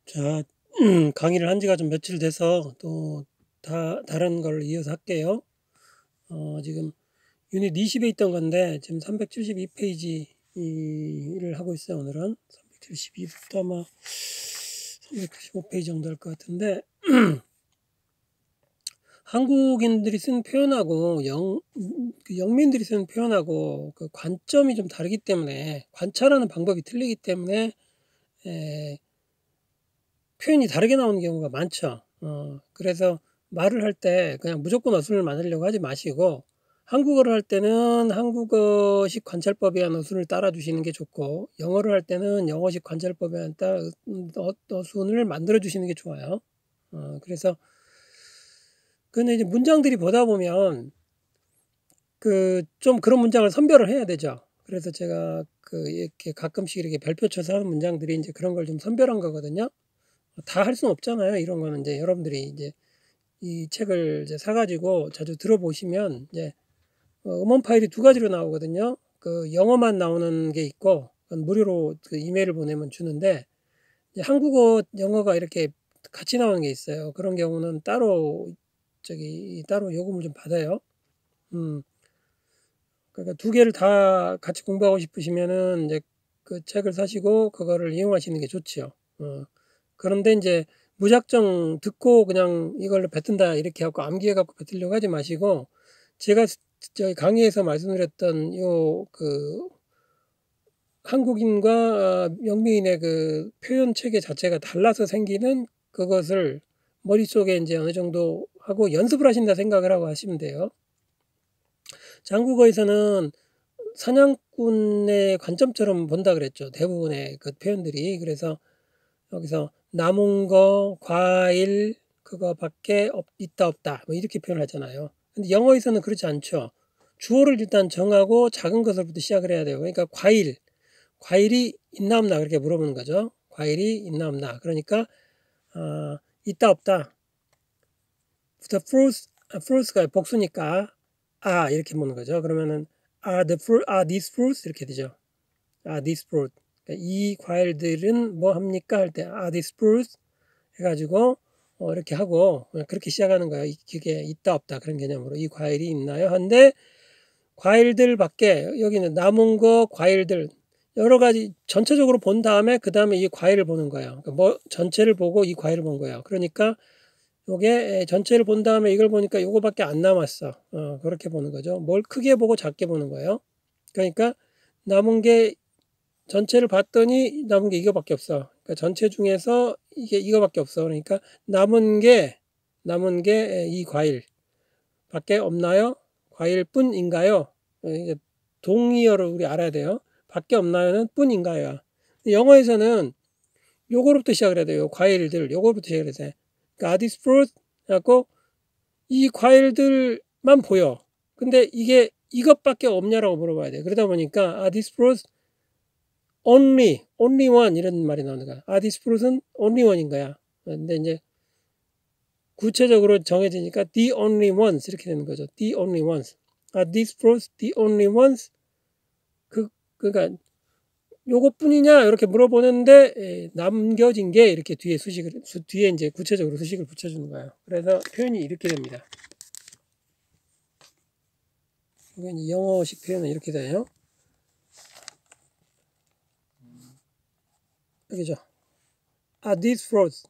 자, 강의를 한 지가 좀 며칠 돼서 또 다른 걸 이어서 할게요. 지금 유닛 20에 있던 건데 지금 372페이지를 하고 있어요. 오늘은 372부터 아마 395페이지 정도 할 것 같은데 한국인들이 쓴 표현하고 영민들이 쓴 표현하고 그 관점이 좀 다르기 때문에, 관찰하는 방법이 틀리기 때문에 표현이 다르게 나오는 경우가 많죠. 그래서 말을 할 때 그냥 무조건 어순을 만들려고 하지 마시고, 한국어를 할 때는 한국어식 관찰법에 의한 어순을 따라 주시는 게 좋고, 영어를 할 때는 영어식 관찰법에 의한 어순을 만들어 주시는 게 좋아요. 그래서 근데 이제 문장들이 보다 보면 좀 그런 문장을 선별을 해야 되죠. 그래서 제가 이렇게 가끔씩 이렇게 별표 쳐서 하는 문장들이 이제 그런 걸 좀 선별한 거거든요. 다 할 수는 없잖아요. 이런 거는 이제 여러분들이 이제 이 책을 이제 사가지고 자주 들어보시면 이제 음원 파일이 두 가지로 나오거든요. 그 영어만 나오는 게 있고, 그건 무료로 그 이메일을 보내면 주는데, 이제 한국어, 영어가 이렇게 같이 나오는 게 있어요. 그런 경우는 따로 요금을 좀 받아요. 그러니까 두 개를 다 같이 공부하고 싶으시면은 이제 그 책을 사시고 그거를 이용하시는 게 좋지요. 그런데 이제 무작정 듣고 그냥 이걸로 뱉은다 이렇게 하고 암기해 갖고 뱉으려고 하지 마시고, 제가 저희 강의에서 말씀드렸던 한국인과 영미인의 그 표현 체계 자체가 달라서 생기는 그것을 머릿속에 이제 어느 정도 하고 연습을 하신다 생각을 하고 하시면 돼요. 자, 한국어에서는 사냥꾼의 관점처럼 본다 그랬죠. 대부분의 그 표현들이. 그래서 여기서 남은 거, 과일, 그거밖에 있다 없다 뭐 이렇게 표현하잖아요. 근데 영어에서는 그렇지 않죠. 주어를 일단 정하고 작은 것으로부터 시작을 해야 돼요. 그러니까 과일이 있나 없나 그렇게 물어보는 거죠. 과일이 있나 없나. 그러니까 있다 없다. The fruits가 복수니까 이렇게 묻는 거죠. 그러면은 are these fruits 이렇게 되죠. these fruits. 그러니까 이 과일들은 뭐 합니까 할 때 these fruits 해가지고 이렇게 하고 그렇게 시작하는 거예요. 이게 있다 없다 그런 개념으로 이 과일이 있나요? 한데 과일들밖에 여기는 남은 거 과일들 여러 가지 전체적으로 본 다음에 그 다음에 이 과일을 보는 거예요. 그러니까 뭐 전체를 보고 이 과일을 본 거예요. 그러니까 요게 전체를 본 다음에 이걸 보니까 요거밖에 안 남았어. 그렇게 보는 거죠. 뭘 크게 보고 작게 보는 거예요. 그러니까 남은 게 전체를 봤더니 남은 게 이거밖에 없어. 그러니까 전체 중에서 이거밖에 없어. 그러니까 남은 게 이 과일밖에 없나요? 과일뿐인가요? 동의어를 우리 알아야 돼요. 밖에 없나요는 뿐인가요? 영어에서는 요거로부터 시작을 해야 돼요. 과일들 요거부터 시작을 해야 돼. 그러니까 are these fruits? 하고 이 과일들만 보여. 근데 이게 이것밖에 없냐라고 물어봐야 돼. 그러다 보니까 are these fruits only one 이런 말이 나오는 거야. are these fruits는 only one인 거야. 근데 이제 구체적으로 정해지니까 the only ones 이렇게 되는 거죠. the only ones. are these fruits the only ones? 그러니까 요것뿐이냐 이렇게 물어보는데 남겨진 게 이렇게 뒤에 이제 구체적으로 수식을 붙여주는 거예요. 그래서 표현이 이렇게 됩니다. 이게 영어식 표현은 이렇게 돼요. 여기죠. these fruits.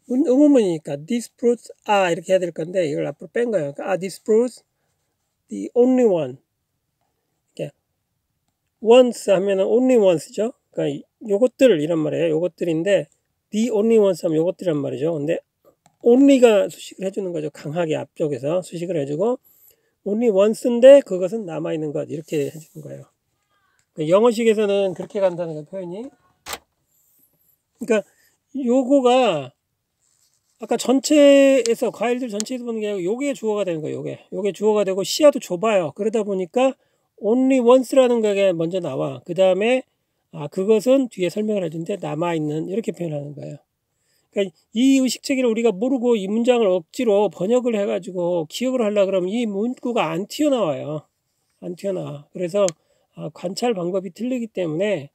의문문이니까 these fruits are 이렇게 해야 될 건데 이걸 앞으로 뺀 거예요. 그러니까 these fruits the only one. once 하면은 only once죠. 그러니까 요것들 이란 말이에요. 요것들인데 the only ones 하면 요것들이란 말이죠. 근데 only가 수식을 해주는 거죠. 강하게 앞쪽에서 수식을 해주고 only once인데 그것은 남아있는 것 이렇게 해주는 거예요. 영어식에서는 그렇게 간다는 거 표현이. 그러니까 요거가 아까 전체에서 과일들 전체에서 보는 게 아니고 요게 주어가 되는 거예요. 요게 주어가 되고 시야도 좁아요. 그러다 보니까 only once라는 게 먼저 나와. 그 다음에 그것은 뒤에 설명을 해주는데 남아있는 이렇게 표현하는 거예요. 그러니까 이 의식체계를 우리가 모르고 이 문장을 억지로 번역을 해가지고 기억을 하려고 그러면 이 문구가 안 튀어나와요. 안 튀어나와. 그래서 관찰 방법이 틀리기 때문에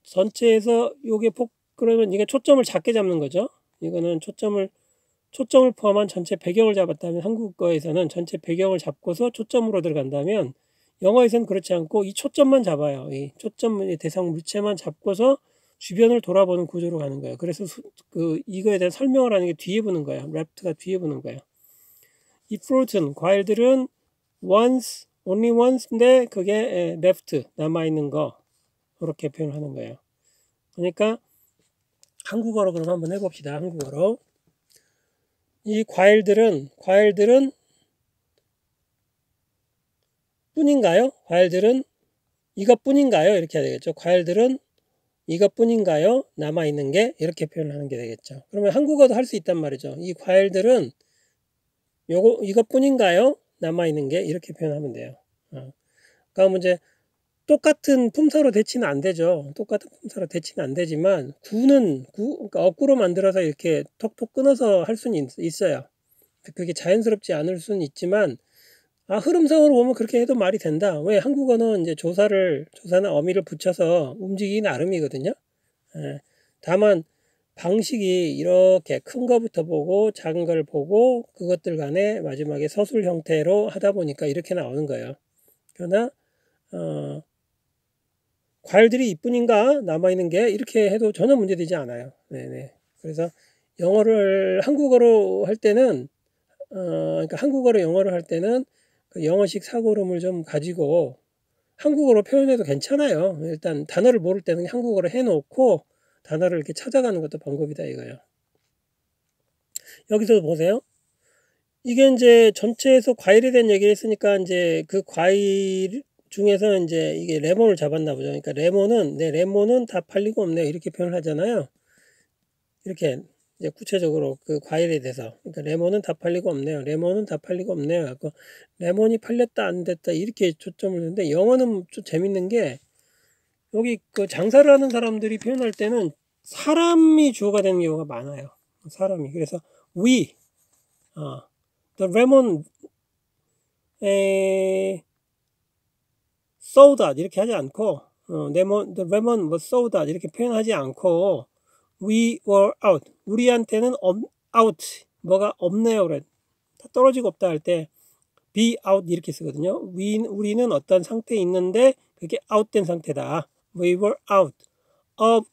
전체에서 요게 그러면 이게 초점을 작게 잡는 거죠. 이거는 초점을 포함한 전체 배경을 잡았다면, 한국어에서는 전체 배경을 잡고서 초점으로 들어간다면, 영어에서는 그렇지 않고 이 초점만 잡아요. 이 초점의 대상 물체만 잡고서 주변을 돌아보는 구조로 가는 거예요. 그래서 이거에 대한 설명을 하는 게 뒤에 보는 거예요. 랩트가 뒤에 보는 거예요. 이 fruit은, 과일들은 once, only once인데 그게 left, 남아있는 거, 그렇게 표현하는 거예요. 그러니까 한국어로 그럼 한번 해봅시다. 한국어로. 이 과일들은 뿐인가요? 과일들은 이것뿐인가요? 이렇게 해야 되겠죠. 과일들은 이것뿐인가요? 남아있는 게, 이렇게 표현하는 게 되겠죠. 그러면 한국어도 할 수 있단 말이죠. 이 과일들은 이것뿐인가요? 남아있는 게, 이렇게 표현하면 돼요. 그러면 이제 똑같은 품사로 대치는 안 되죠. 똑같은 품사로 대치는 안 되지만, 그러니까 어구로 만들어서 이렇게 톡톡 끊어서 할 수는 있어요. 그게 자연스럽지 않을 수는 있지만, 흐름상으로 보면 그렇게 해도 말이 된다. 왜? 한국어는 이제 조사나 어미를 붙여서 움직이기 나름이거든요. 다만 방식이 이렇게 큰 거부터 보고 작은 걸 보고 그것들 간에 마지막에 서술 형태로 하다 보니까 이렇게 나오는 거예요. 그러나 과일들이 이뿐인가 남아있는 게, 이렇게 해도 전혀 문제되지 않아요. 네네. 그래서 한국어로 할 때는 그러니까 한국어로 영어를 할 때는 그 영어식 사고름을 좀 가지고 한국어로 표현해도 괜찮아요. 일단 단어를 모를 때는 한국어로 해놓고 단어를 이렇게 찾아가는 것도 방법이다 이거예요. 여기서 보세요. 이게 이제 전체에서 과일에 대한 얘기를 했으니까, 이제 그 과일 중에서 이제 이게 레몬을 잡았나 보죠. 그러니까 레몬은 다 팔리고 없네요. 이렇게 표현을 하잖아요. 이렇게 이제 구체적으로 그 과일에 대해서, 그러니까 레몬은 다 팔리고 없네요. 레몬은 다 팔리고 없네요. 레몬이 팔렸다 안 됐다 이렇게 초점을 두는데, 영어는 좀 재밌는 게, 여기 그 장사를 하는 사람들이 표현할 때는 사람이 주어가 되는 경우가 많아요. 사람이. 그래서 the lemon sold out 이렇게 하지 않고, the lemon was sold out 이렇게 표현하지 않고, we were out, 우리한테는 out, 뭐가 없네요. 그래. 다 떨어지고 없다 할 때 be out 이렇게 쓰거든요. 우리는 어떤 상태에 있는데 그게 out된 상태다. we were out.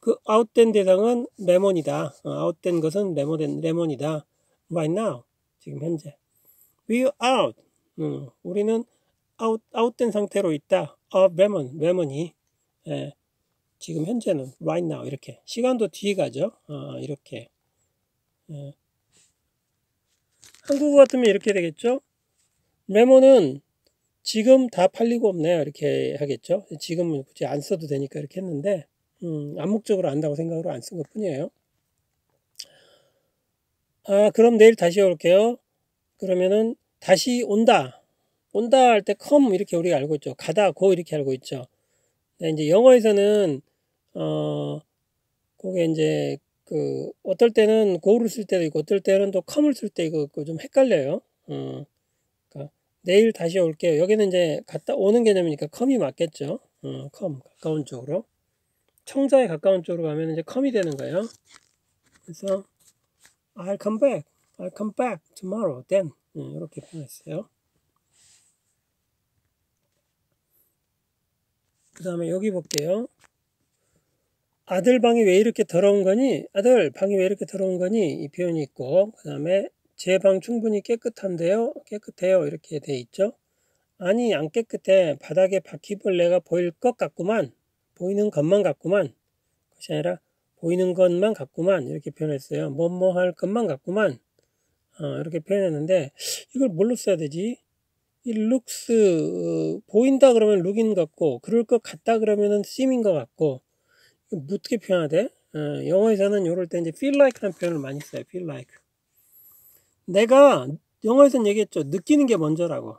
그 out된 대상은 레몬이다. out된 것은 레몬이다. right now, 지금 현재. we are out. 우리는 out된 상태로 있다. 레몬이. 지금 현재는 right now 이렇게. 시간도 뒤에 가죠. 이렇게. 한국어 같으면 이렇게 되겠죠. 레몬은 지금 다 팔리고 없네요. 이렇게 하겠죠. 지금은 굳이 안 써도 되니까 이렇게 했는데, 암묵적으로 안다고 생각으로 안 쓴 것 뿐이에요. 그럼 내일 다시 올게요. 그러면은 다시 온다 할 때 come 이렇게 우리가 알고 있죠. 가다, go 이렇게 알고 있죠. 이제 영어에서는 그게 이제 어떨 때는 go를 쓸 때도 있고 어떨 때는 또 come을 쓸 때 이거 좀 헷갈려요. 그러니까 내일 다시 올게요. 여기는 이제 갔다 오는 개념이니까 come이 맞겠죠. come, 가까운 쪽으로. 청자에 가까운 쪽으로 가면 이제 come이 되는 거예요. 그래서 I'll come back tomorrow then, 이렇게 표현했어요. 그 다음에 여기 볼게요. 아들 방이 왜 이렇게 더러운 거니? 아들 방이 왜 이렇게 더러운 거니? 이 표현이 있고, 그 다음에 제 방 충분히 깨끗한데요? 깨끗해요. 이렇게 돼 있죠. 아니, 안 깨끗해. 바닥에 바퀴벌레가 보일 것 같구만. 보이는 것만 같구만. 그것이 아니라 보이는 것만 같구만. 이렇게 표현했어요. 뭐뭐 할 것만 같구만. 이렇게 표현했는데, 이걸 뭘로 써야 되지? 이 looks, 보인다 그러면 look인 것 같고, 그럴 것 같다 그러면은 seem인 것 같고, 어떻게 표현해야 돼? 영어에서는 이럴 때 이제 feel like라는 표현을 많이 써요. feel like. 내가 영어에서는 얘기했죠. 느끼는 게 먼저라고.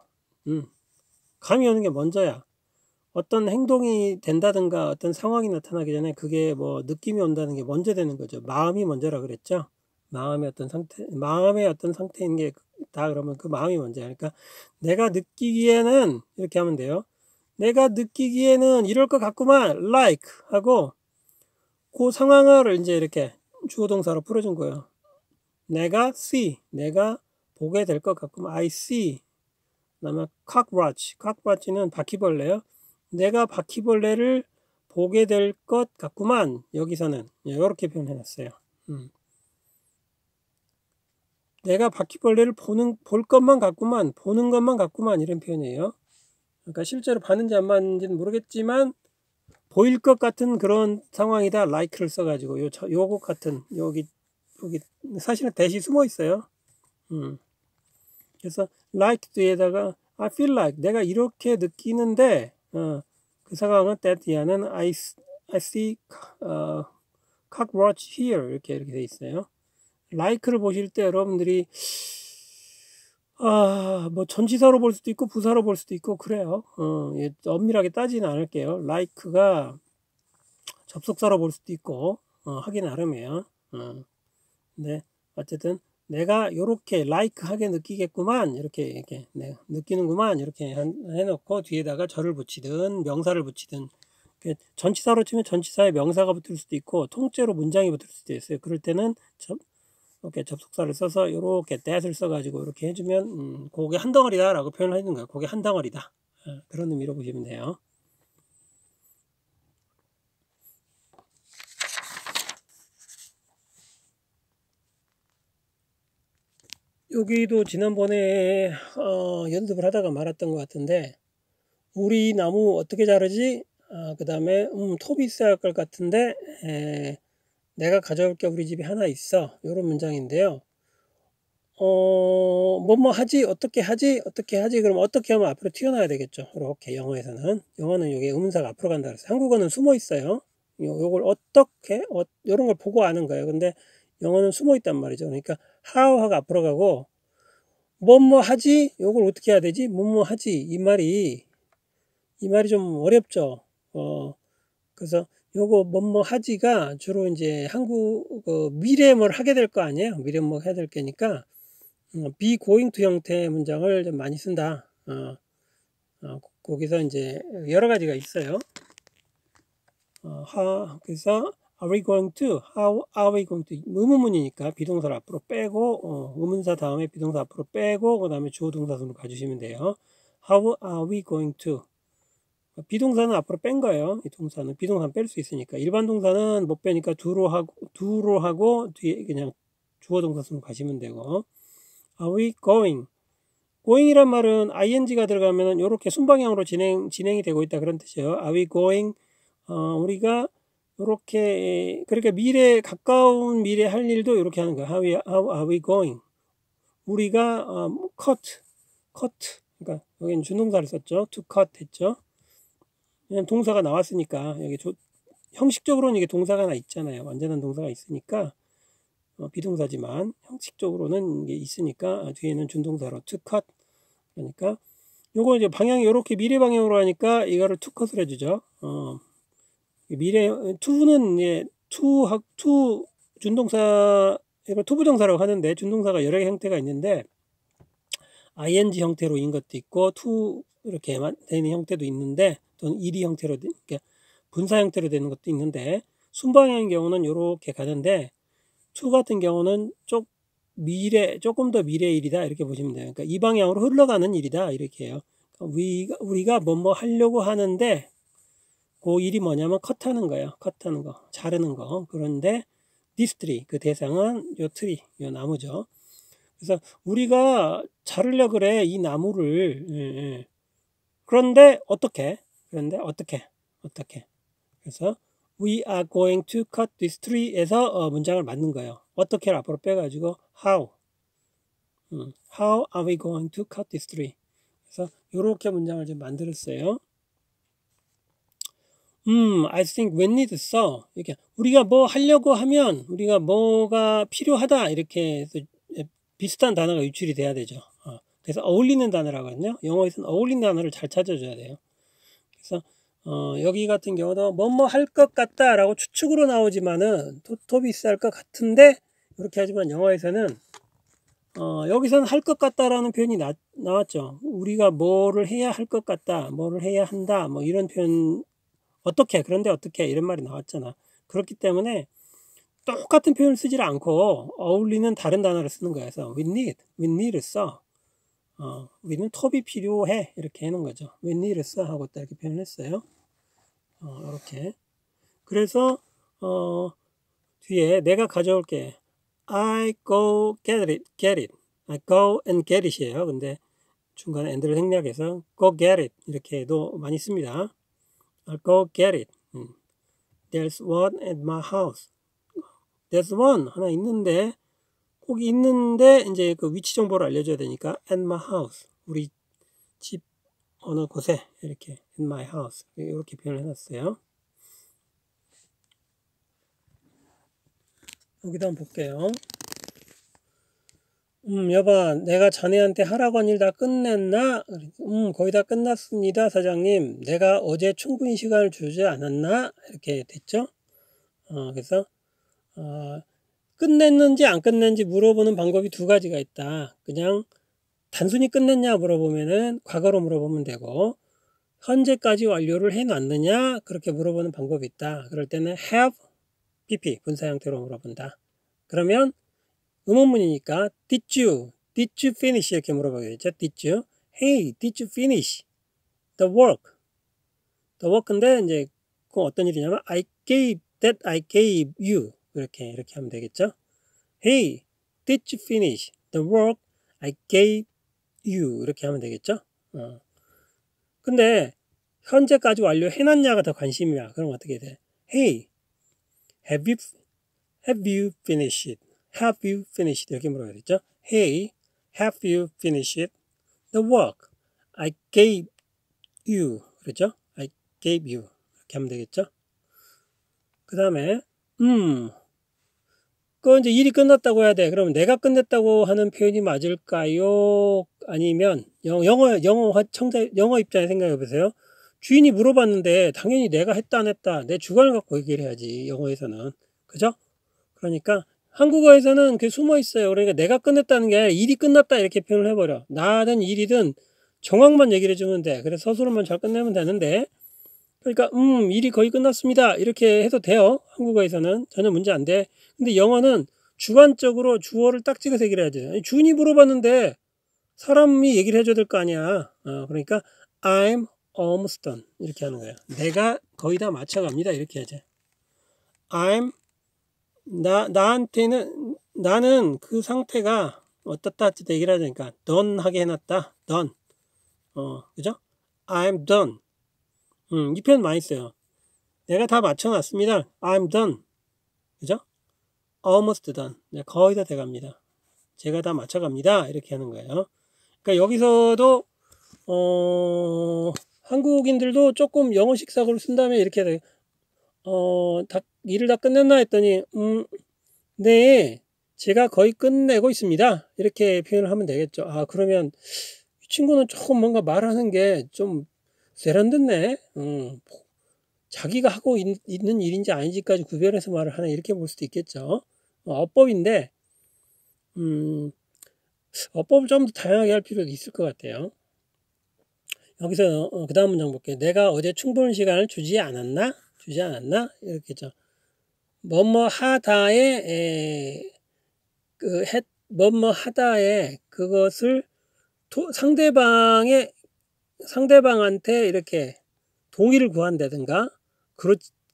감이 오는 게 먼저야. 어떤 행동이 된다든가 어떤 상황이 나타나기 전에 그게 뭐 느낌이 온다는 게 먼저 되는 거죠. 마음이 먼저라 그랬죠. 마음의 어떤 상태인 게 다 그러면 그 마음이 먼저야. 그러니까 내가 느끼기에는 이렇게 하면 돼요. 내가 느끼기에는 이럴 것 같구만, like 하고, 그 상황을 이제 이렇게 주어 동사로 풀어준 거예요. 내가 see, 내가 보게 될 것 같구만. I see. 그다음에 cockroach는 바퀴벌레요. 내가 바퀴벌레를 보게 될 것 같구만. 여기서는 이렇게 표현해놨어요. 내가 바퀴벌레를 볼 것만 같구만, 보는 것만 같구만, 이런 표현이에요. 그러니까 실제로 봤는지 안 봤는지는 모르겠지만 보일 것 같은 그런 상황이다. like를 써가지고 요것 같은 여기 사실은 대시 숨어 있어요. 그래서 like 뒤에다가 I feel like 내가 이렇게 느끼는데 그 상황은 that 뒤에는 I see cockroach here 이렇게 돼 있어요. like를 보실 때 여러분들이 뭐 전치사로 볼 수도 있고 부사로 볼 수도 있고 그래요. 엄밀하게 따지는 않을게요. like가 접속사로 볼 수도 있고 하기 나름이에요. 근데 어쨌든 내가 요렇게 like하게 느끼겠구만 이렇게 느끼는구만 이렇게 해놓고 뒤에다가 절을 붙이든 명사를 붙이든 전치사로 치면 전치사에 명사가 붙을 수도 있고 통째로 문장이 붙을 수도 있어요. 그럴 때는 이렇게 접속사를 써서 요렇게 that을 써가지고 이렇게 해주면 그게 한 덩어리다 라고 표현을 해주는 거예요. 그게 한 덩어리다. 그런 의미로 보시면 돼요. 여기도 지난번에 연습을 하다가 말았던 것 같은데 우리 나무 어떻게 자르지? 그 다음에 톱이 있어야 할 것 같은데 내가 가져올 게 우리 집에 하나 있어. 이런 문장인데요. 뭐뭐 하지? 어떻게 하지? 어떻게 하지? 그럼 어떻게 하면 앞으로 튀어나와야 되겠죠. 이렇게 영어에서는 여기 의문사가 앞으로 간다 그랬어요. 한국어는 숨어 있어요. 요걸 어떻게 이런 걸 보고 아는 거예요. 근데 영어는 숨어 있단 말이죠. 그러니까 how하고 앞으로 가고 뭐뭐 하지? 요걸 어떻게 해야 되지? 뭐뭐 하지? 이 말이 좀 어렵죠. 그래서 요거 뭐뭐 하지가 주로 이제 한국 미래에 뭘 하게 될 거 아니에요. 미래에 뭐 해야 될 거니까 be going to 형태의 문장을 좀 많이 쓴다. 거기서 이제 여러 가지가 있어요. 그래서 are we going to? How are we going to? 의문문이니까 비동사를 앞으로 빼고 의문사 다음에 비동사 앞으로 빼고 그 다음에 주어 동사순으로 가주시면 돼요. How are we going to? 비동사는 앞으로 뺀 거예요. 이 동사는 비동사는 뺄 수 있으니까 일반 동사는 못 빼니까 do로 하고 뒤에 그냥 주어 동사순으로 가시면 되고 are we going? going이란 말은 ing가 들어가면 이렇게 순방향으로 진행이 되고 있다 그런 뜻이에요. are we going? 우리가 이렇게 그러니까 가까운 미래 할 일도 이렇게 하는 거예요. How are we going? 우리가 cut 그러니까 여기는 준동사를 썼죠. to cut 했죠. 그냥 동사가 나왔으니까 여기 형식적으로는 이게 동사가 하나 있잖아요. 완전한 동사가 있으니까 비동사지만 형식적으로는 이게 있으니까 뒤에는 준동사로 to cut 그러니까 요거 이제 방향이 이렇게 미래 방향으로 하니까 이거를 to cut을 해주죠. 미래 to는 이제 to 준동사 이걸 투부정사라고 하는데 준동사가 여러 개 형태가 있는데 ing 형태로인 것도 있고 to 이렇게 되는 형태도 있는데 또는 일이 형태로 그러니까 분사 형태로 되는 것도 있는데 순방향인 경우는 이렇게 가는데 to 같은 경우는 조금 더 미래 일이다 이렇게 보시면 돼요. 그러니까 이 방향으로 흘러가는 일이다 이렇게 해요. 우리가 뭐뭐 하려고 하는데 그 일이 뭐냐면 컷하는 거예요. 컷하는 거, 자르는 거. 그런데 this tree 그 대상은 요 트리, 요 나무죠. 그래서 우리가 자르려 그래 이 나무를 그런데 어떻게? 그래서 we are going to cut this tree에서 문장을 만든 거예요. 어떻게를 앞으로 빼가지고 how are we going to cut this tree? 그래서 이렇게 문장을 좀 만들었어요. I think we need so. 이렇게 우리가 뭐 하려고 하면 우리가 뭐가 필요하다 이렇게 해서 비슷한 단어가 유출이 돼야 되죠. 그래서 어울리는 단어라고 하거든요. 영어에서는 어울리는 단어를 잘 찾아줘야 돼요. 그래서 여기 같은 경우도 뭐뭐 할 것 같다라고 추측으로 나오지만은 톱이 있어야 할 것 같은데 이렇게 하지만 영어에서는 여기서는 할 것 같다라는 표현이 나왔죠. 우리가 뭐를 해야 할 것 같다, 뭐를 해야 한다, 뭐 이런 표현. 그런데 어떻게 이런 말이 나왔잖아. 그렇기 때문에 똑같은 표현을 쓰지 않고 어울리는 다른 단어를 쓰는 거야. 그래서 we need를 써. 우리는 톱이 필요해. 이렇게 해놓은 거죠. we need를 써 하고 딱 이렇게 표현했어요. 이렇게. 그래서 뒤에 내가 가져올게. I go get it. I go and get it이에요. 근데 중간에 and를 생략해서 go get it 이렇게도 많이 씁니다. I'll go get it. There's one at my house. There's one 하나 있는데 거기 있는데 이제 그 위치 정보를 알려줘야 되니까 at my house 우리 집 어느 곳에 이렇게 at my house 이렇게 표현을 해놨어요. 여기다 한번 볼게요. 여봐, 내가 자네한테 하라고 한 일 다 끝냈나? 거의 다 끝났습니다, 사장님. 내가 어제 충분히 시간을 주지 않았나? 이렇게 됐죠? 그래서, 끝냈는지 안 끝냈는지 물어보는 방법이 두 가지가 있다. 그냥 단순히 끝냈냐 물어보면은 과거로 물어보면 되고, 현재까지 완료를 해놨느냐? 그렇게 물어보는 방법이 있다. 그럴 때는 have, PP, 분사 형태로 물어본다. 그러면 의문문이니까 did you finish 이렇게 물어보겠죠. did you? Hey, did you finish the work? the work인데 이제 그 어떤 일이냐면 I gave you 이렇게 하면 되겠죠. Hey, did you finish the work I gave you 이렇게 하면 되겠죠. 근데 현재까지 완료해놨냐가 더 관심이야. 그럼 어떻게 돼? Hey, have you finished it? Have you finished? 이렇게 물어야겠죠. Hey, have you finished the work I gave you? 그렇죠? I gave you. 이렇게 하면 되겠죠. 그 다음에 그 이제 일이 끝났다고 해야 돼. 그럼 내가 끝냈다고 하는 표현이 맞을까요? 아니면 영어 입장에 생각해 보세요. 주인이 물어봤는데 당연히 내가 했다 안 했다 내 주관을 갖고 얘기를 해야지. 영어에서는. 그죠? 그러니까 한국어에서는 그게 숨어 있어요. 그러니까 내가 끝냈다는 게 아니라 일이 끝났다 이렇게 표현을 해버려. 나든 일이든 정확만 얘기를 해주면 돼. 그래서 서술만 잘 끝내면 되는데 그러니까 일이 거의 끝났습니다 이렇게 해도 돼요. 한국어에서는 전혀 문제 안 돼. 근데 영어는 주관적으로 주어를 딱 찍어서 얘기를 해야지. 주인이 물어봤는데 사람이 얘기를 해줘야 될 거 아니야. 그러니까 I'm almost done 이렇게 하는 거야. 내가 거의 다 맞춰갑니다 이렇게 하지. 나한테는 나는 그 상태가 어떻다 얘기를 하자니까 done 하게 해놨다. done. 그죠? I'm done. 이 표현 많이 써요. 내가 다 맞춰놨습니다. I'm done. 그죠? almost done. 거의 다 돼갑니다. 제가 다 맞춰갑니다. 이렇게 하는 거예요. 그러니까 여기서도 한국인들도 조금 영어식 사고를 쓴 다음에 이렇게 돼요. 일을 다 끝냈나 했더니 네, 제가 거의 끝내고 있습니다. 이렇게 표현을 하면 되겠죠. 그러면 이 친구는 조금 뭔가 말하는 게 좀 세련됐네. 자기가 하고 있는 일인지 아닌지까지 구별해서 말을 하네. 이렇게 볼 수도 있겠죠. 어법인데 어법을 좀 더 다양하게 할 필요도 있을 것 같아요. 여기서 그 다음 문장 볼게요. 내가 어제 충분한 시간을 주지 않았나? 이렇게 죠. 뭐뭐 하다에 뭐뭐 하다에 그것을 상대방한테 이렇게 동의를 구한다든가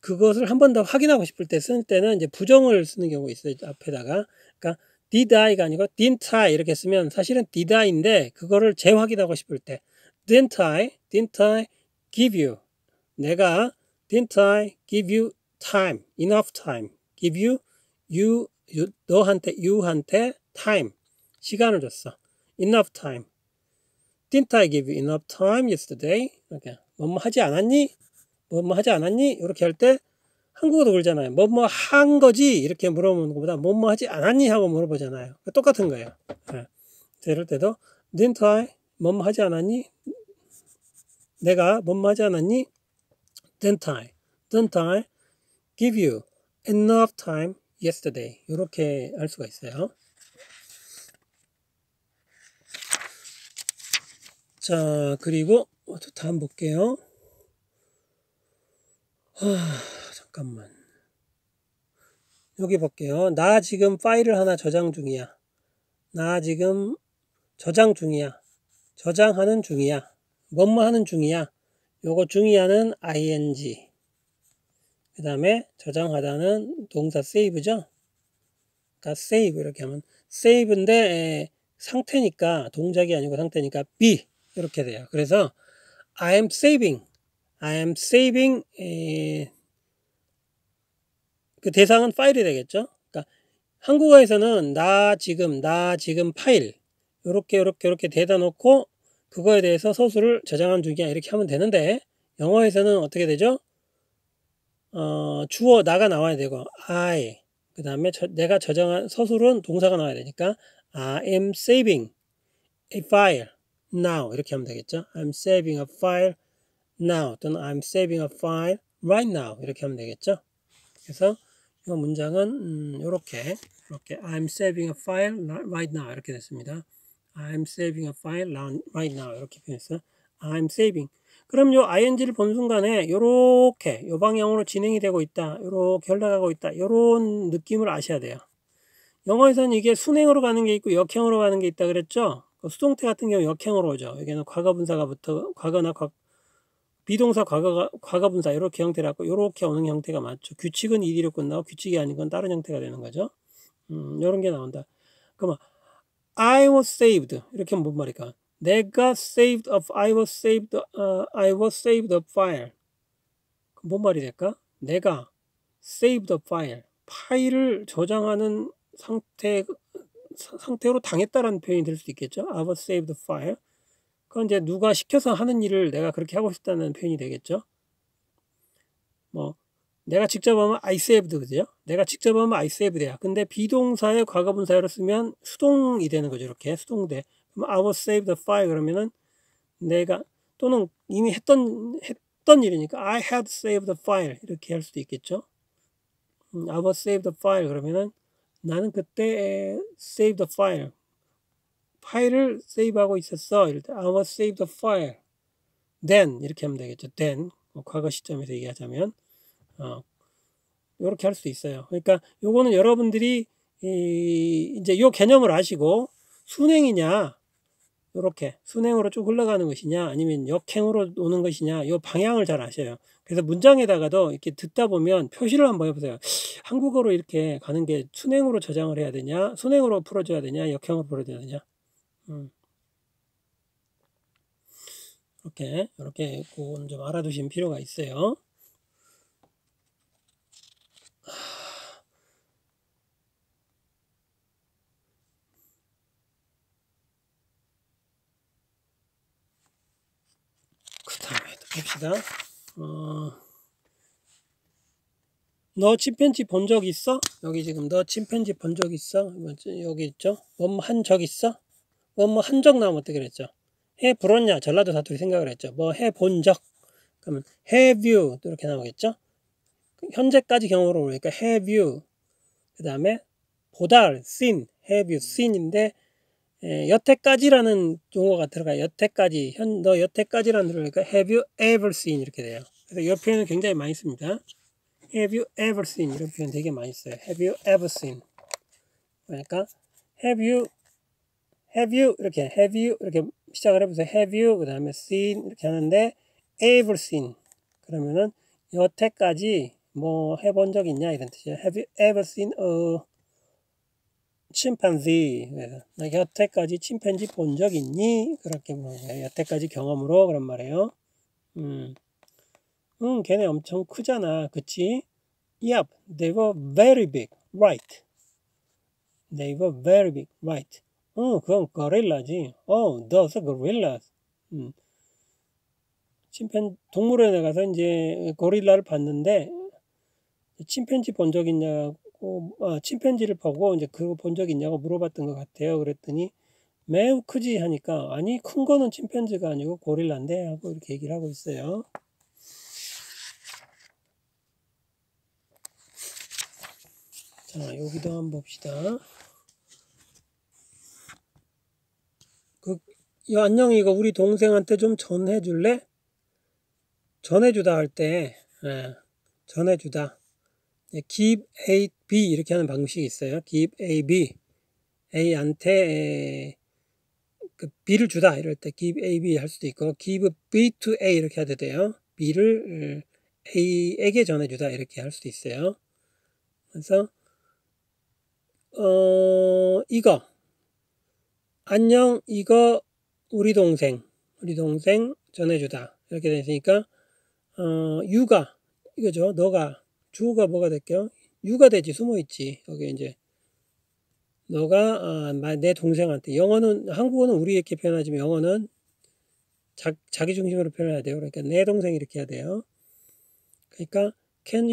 그것을 한 번 더 확인하고 싶을 때 쓸 때는 이제 부정을 쓰는 경우가 있어요. 앞에다가. 그러니까 did I가 아니고 didn't I 이렇게 쓰면 사실은 did I인데 그거를 재확인하고 싶을 때 didn't I give you 내가 didn't I give you time enough time give you you한테 time 시간을 줬어. enough time didn't I give you enough time yesterday? 이렇게 뭐뭐 하지 않았니? 이렇게 할 때 한국어도 그러잖아요. 뭐뭐 한 거지? 이렇게 물어보는 것보다 뭐뭐 하지 않았니? 하고 물어보잖아요. 똑같은 거예요. 이럴 때도 didn't I 뭐뭐 하지 않았니? 내가 뭐뭐 하지 않았니? didn't I give you enough time yesterday? 이렇게 할 수가 있어요. 자, 그리고 다음 볼게요. 잠깐만. 여기 볼게요. 나 지금 파일을 하나 저장 중이야. 나 지금 저장 중이야. 저장하는 중이야. 뭐뭐 하는 중이야. 요거 중이야는 ing. 그 다음에 저장하다는 동사 save죠. 그러니까 save 이렇게 하면 save인데 상태니까 동작이 아니고 상태니까 be 이렇게 돼요. 그래서 I am saving 그 대상은 파일이 되겠죠. 그러니까 한국어에서는 나 지금 파일 요렇게 대다 놓고 그거에 대해서 서술을 저장한 중이야 이렇게 하면 되는데 영어에서는 어떻게 되죠? 주어 나가 나와야 되고 I 그 다음에 내가 저장한 서술은 동사가 나와야 되니까 I am saving a file now 이렇게 하면 되겠죠. I'm saving a file now 또는 I'm saving a file right now 이렇게 하면 되겠죠. 그래서 이 문장은 이렇게 I'm saving a file right now 이렇게 됐습니다. I'm saving a file right now 이렇게 표현했어요. I'm saving. 그럼 요 ing를 본 순간에 요렇게 요 방향으로 진행이 되고 있다. 요렇게 흘러가고 있다. 요런 느낌을 아셔야 돼요. 영어에서는 이게 순행으로 가는 게 있고 역행으로 가는 게 있다 그랬죠. 수동태 같은 경우 역행으로 오죠. 여기는 과거분사가 과거나 비동사 과거분사 이렇게 형태라고 이렇게 오는 형태가 맞죠. 규칙은 ed로 끝나고 규칙이 아닌 건 다른 형태가 되는 거죠. 이런 게 나온다. 그러면 I was saved 이렇게 하면 뭔 말일까? 내가 saved I was saved a file. 뭔 말이 될까? 내가 saved a file. 파일을 저장하는 상태로 당했다라는 표현이 될 수도 있겠죠. I was saved a file. 그건 이제 누가 시켜서 하는 일을 내가 그렇게 하고 싶다는 표현이 되겠죠. 뭐 내가 직접 하면 I saved 그죠? 내가 직접 하면 I saved야. 근데 비동사의 과거분사로 쓰면 수동이 되는 거죠. 이렇게 수동대. 그럼 I was saved a file 그러면은 내가 또는 이미 했던 일이니까 I had saved a file 이렇게 할 수도 있겠죠. I was saved a file 그러면은 나는 그때 saved a file 파일을 세이브하고 있었어. 이럴 때 I was saved a file. Then 이렇게 하면 되겠죠. Then 과거 시점에서 얘기하자면 이렇게 할 수 있어요. 그러니까 요거는 여러분들이 이제 요 개념을 아시고 순행이냐 이렇게 순행으로 쭉 흘러가는 것이냐 아니면 역행으로 오는 것이냐 요 방향을 잘 아셔요. 그래서 문장에다가도 이렇게 듣다 보면 표시를 한번 해보세요. 한국어로 이렇게 가는 게 순행으로 저장을 해야 되냐 순행으로 풀어줘야 되냐 역행으로 풀어줘야 되냐 이렇게 그건 좀 알아두신 필요가 있어요. 그 다음에 또 봅시다. 너 침팬지 본 적 있어? 여기 지금 너 침팬지 본 적 있어? 여기 있죠? 뭐뭐 한 적 있어? 뭐뭐 한 적 나오면 어떻게 그랬죠? 해 불었냐? 전라도 사투리 생각을 했죠. 뭐 해 본 적? 그러면 have you 이렇게 나오겠죠? 현재까지 경우로 오니까 have you 그 다음에 보다 seen have you seen인데 여태까지라는 용어가 들어가요. 여태까지 너 여태까지라는 들어가니까 have you ever seen 이렇게 돼요. 그래서 이 표현은 굉장히 많이 씁니다. Have you ever seen 이런 표현 되게 많이 써요. Have you ever seen 그러니까 have you 이렇게 시작을 해보세요. Have you 그 다음에 seen 이렇게 하는데 ever seen 그러면은 여태까지 뭐 해본 적 있냐 이런 뜻이에요. Have you ever seen a chimpanzee 여태까지 침팬지 본 적 있니? 그렇게 물어보는 거예요. 여태까지 경험으로 그런 말이에요. 걔네 엄청 크잖아. 그치? Yep, they were very big, right? They were very big, right? 그건 고릴라지. those are gorillas. 동물원에 가서 이제 고릴라를 봤는데 침팬지 본 적 있냐고 침팬지를 보고 이제 그거 본 적 있냐고 물어봤던 것 같아요. 그랬더니 매우 크지 하니까 아니 큰 거는 침팬지가 아니고 고릴라인데 하고 이렇게 얘기를 하고 있어요. 자 여기도 한번 봅시다. 안녕히 이거 우리 동생한테 좀 전해줄래? 전해주다 할 때 전해주다 give A, B 이렇게 하는 방식이 있어요. give A, B. A한테 그 B를 주다 이럴 때 give A, B 할 수도 있고 give B to A 이렇게 해도 돼요. B를 A에게 전해주다 이렇게 할 수도 있어요. 그래서 이거 안녕 이거 우리 동생 전해주다 이렇게 되니까 유가 이거죠. 너가 주어가 뭐가 될게요? 유가 되지. 숨어있지. 여기 이제 너가 내 동생한테 영어는 한국어는 우리 이렇게 표현하지만 영어는 자기 중심으로 표현해야 돼요. 그러니까 내 동생 이렇게 해야 돼요. 그러니까 can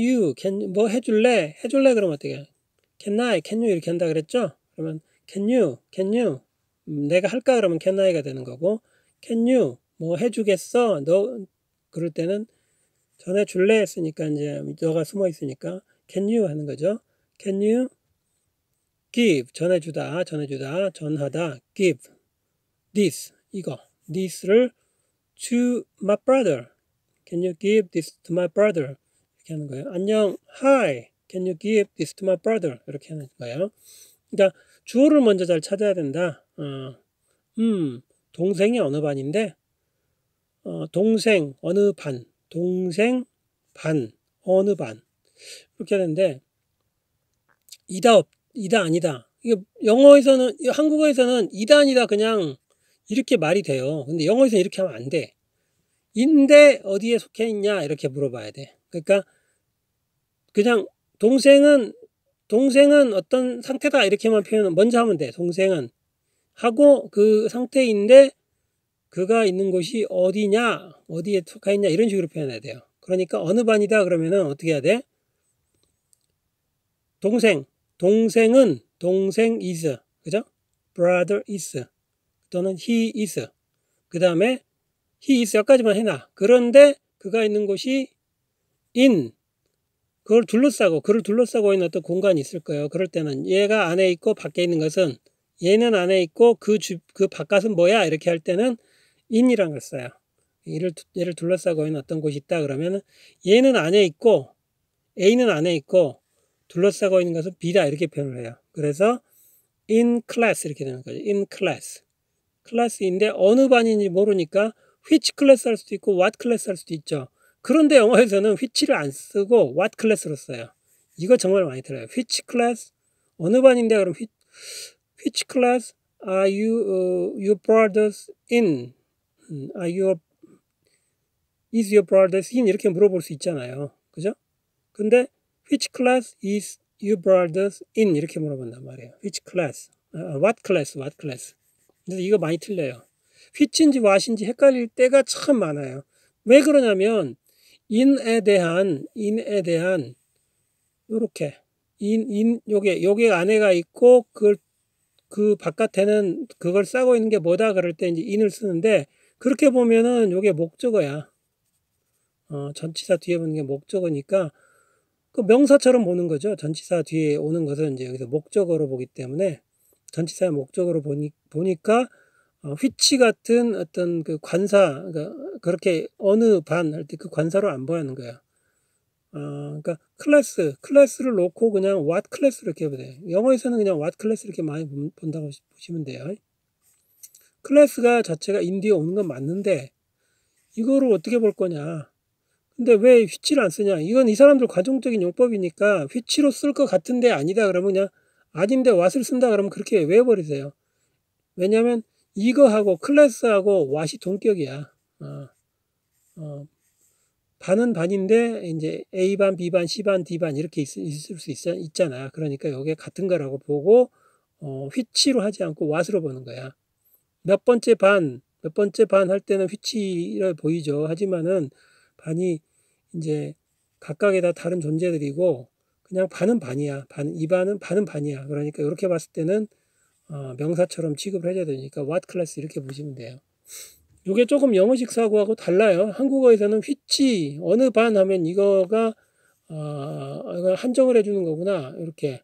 뭐 해줄래 그러면 어떻게 can you 이렇게 한다 그랬죠? 그러면 can you 내가 할까 그러면 can I가 되는 거고 can you 뭐 해주겠어 너 그럴 때는 전해줄래 했으니까 이제 너가 숨어 있으니까 can you 하는 거죠. can you give 전해주다 전하다 give this 이거 this를 to my brother can you give this to my brother 이렇게 하는 거예요. 안녕 hi can you give this to my brother 이렇게 하는 거예요. 그러니까 주어를 먼저 잘 찾아야 된다. 동생이 어느 반인데 동생 어느 반 동생 반 어느 반 이렇게 하는데 이다 아니다. 이게 영어에서는 한국어에서는 이다 아니다 그냥 이렇게 말이 돼요. 근데 영어에서는 이렇게 하면 안 돼. 인데 어디에 속해 있냐 이렇게 물어봐야 돼. 그러니까 그냥 동생은 어떤 상태다 이렇게만 표현 먼저 하면 돼. 동생은 하고 그 상태인데 그가 있는 곳이 어디냐 어디에 속해 있냐 이런 식으로 표현해야 돼요. 그러니까 어느 반이다 그러면은 어떻게 해야 돼? 동생은 동생 is 그죠? brother is 또는 he is 그 다음에 he is 여기까지만 해놔. 그런데 그가 있는 곳이 in 그를 둘러싸고 있는 어떤 공간이 있을 거예요. 그럴 때는 얘가 안에 있고 밖에 있는 것은 얘는 안에 있고 그 바깥은 뭐야 이렇게 할 때는 in이라는 걸 써요. 얘를 둘러싸고 있는 어떤 곳이 있다 그러면 얘는 안에 있고 A는 안에 있고 둘러싸고 있는 것은 B다 이렇게 표현을 해요. 그래서 in class 이렇게 되는 거죠. in class. 클래스인데 어느 반인지 모르니까 which class 할 수도 있고 what class 할 수도 있죠. 그런데 영어에서는 which를 안 쓰고 what class로 써요. 이거 정말 많이 들어요. which class 어느 반인데 그럼 which class are your brothers in? is your brothers in? 이렇게 물어볼 수 있잖아요. 그죠? 근데 which class is your brothers in? 이렇게 물어본단 말이에요. which class? what class? 그래서 이거 많이 틀려요. which인지 what인지 헷갈릴 때가 참 많아요. 왜 그러냐면 in에 대한 요렇게 요게 안에가 있고 그 바깥에는 그걸 싸고 있는 게 뭐다 그럴 때 이제 in을 쓰는데 그렇게 보면은 요게 목적어야. 전치사 뒤에 보는 게 목적어니까 그 명사처럼 보는 거죠. 전치사 뒤에 오는 것은 이제 여기서 목적어로 보기 때문에 전치사의 목적어로 보니까 which 같은 어떤 그 관사 그러니까 그렇게 어느 반 할 때 그 관사로 안 보이는 거야. 그러니까 클래스를 놓고 그냥 what 클래스 이렇게 보세요. 영어에서는 그냥 what 클래스 이렇게 많이 본다고 보시면 돼요. 클래스가 자체가 인디에 오는 건 맞는데 이거를 어떻게 볼 거냐. 근데 왜 which를 안 쓰냐. 이건 이 사람들 관종적인 용법이니까 which로 쓸 것 같은데 아니다 그러면 그냥 아닌데 what을 쓴다 그러면 그렇게 외워버리세요. 왜냐하면 이거하고 클래스하고 what이 동격이야. 반은 반인데 이제 A반, B반, C반, D반 이렇게 있을 수 있잖아. 그러니까 이게 같은 거라고 보고 which로 하지 않고 what으로 보는 거야. 몇 번째 반 할 때는 which로 보이죠. 하지만은 반이 이제 각각의 다 다른 존재들이고 그냥 반은 반이야. 이 반은 반이야. 그러니까 이렇게 봤을 때는 명사처럼 취급을 해줘야 되니까 what class 이렇게 보시면 돼요. 이게 조금 영어식 사고하고 달라요. 한국어에서는 which 어느 반 하면 이거가 한정을 해주는 거구나 이렇게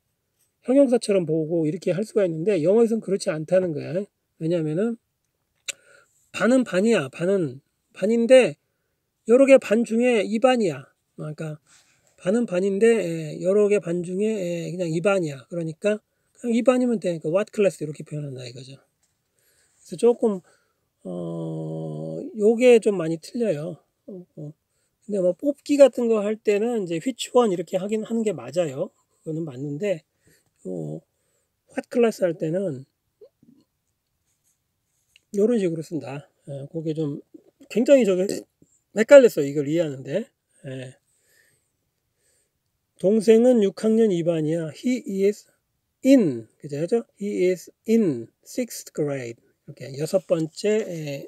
형용사처럼 보고 이렇게 할 수가 있는데 영어에서는 그렇지 않다는 거야. 왜냐하면은 반은 반인데 여러 개 반 중에 이 반이야. 그러니까 반은 반인데 여러 개 반 중에 그냥 2반이야. 그러니까 그냥 2반이면 되니까 what class 이렇게 표현한다 이거죠. 그래서 조금 요게 좀 많이 틀려요. 근데 뭐 뽑기 같은 거 할 때는 이제 which one 이렇게 하는 게 맞아요. 그거는 맞는데 what class 할 때는 요런 식으로 쓴다. 그게 좀 굉장히 저게 헷갈렸어요. 이걸 이해하는데. 동생은 6학년 2반이야. He is in, 그죠? He is in 6th grade. 이렇게 여섯 번째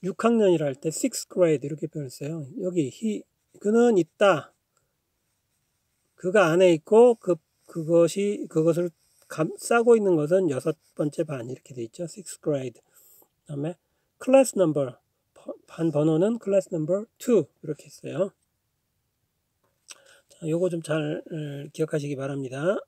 6학년이라 할 때 6th grade 이렇게 표현했어요. 여기 그는 있다. 그가 안에 있고 그것을 싸고 있는 것은 여섯 번째 반 이렇게 돼 있죠. 6th grade. 그다음에 class number 반 번호는 class number 2 이렇게 했어요. 자, 요거 좀 잘 기억하시기 바랍니다.